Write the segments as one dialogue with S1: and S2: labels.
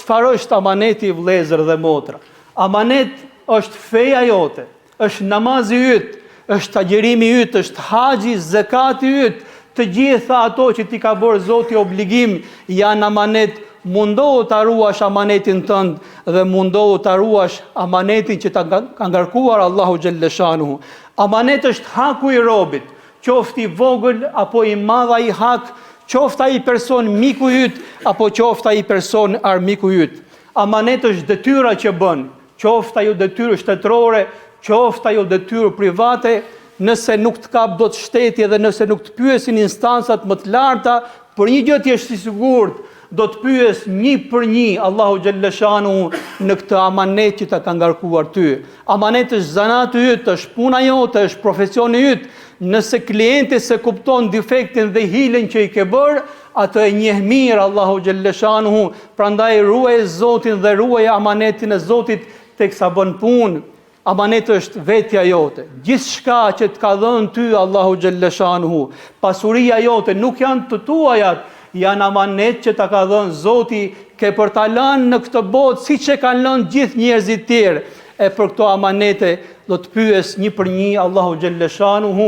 S1: çfarë është amaneti, vëllezër dhe motra? Amanet është feja jote, është namazi yt, është agjerimi yt, është haxhi, zakati yt, të gjitha ato që ti ka bërë Zoti obligim janë amanet. Mundohu ta ruash amanetin tënd dhe mundohu ta ruash amanetin që ta ka ngarkuar Allahu xhalleshanuhu. Amanet është haku i robit, qoftë i vogël apo i madh ai hak, qoftë ai person miku yt apo qoftë ai person armiku yt. Amanet është detyra që bën, qoftë ajo detyrë shtetërore, qoftë ajo detyrë private, nëse nuk të kap dot shteti dhe nëse nuk të pyesin instancat më të larta, për një gjë ti je i sigurt, do të pyes një për një Allahu xhalleshanuhu në këtë amanet që ta ka ngarkuar ty. Amanet është zanati yt, është puna jote, është profesioni yt. Nëse klienti se kupton defektin dhe hilen që i ke bërë, atë e njeh mirë Allahu xhalleshanuhu, prandaj ruaj Zotin dhe ruaj amanetin e Zotit teksa bën punë. Amanet është vetja jote. Gjithçka që të ka dhënë ty Allahu xhalleshanuhu, pasuria jote nuk janë të tuajat, janë amanet që ta ka dhënë Zoti, ke për ta lënë në këtë botë siç e kanë lënë gjithë njerëzit tjerë. E për këto amanete do të pyes një për një Allahu xhalleshanuhu,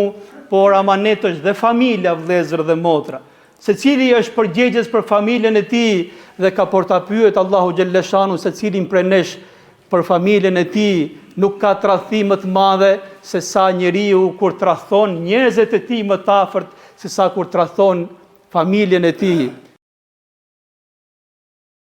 S1: por amanet është dhe familja, vëllezër dhe motra. Secili është përgjegjës për familjen e tij dhe ka për ta pyet Allahu xhalleshanuhu secilin prej nesh për familjen e tij. Nuk ka tradhti më të madhe se sa njeriu kur tradhton njerëzit e tij më të afërt, se sa kur tradhton familjen e tij.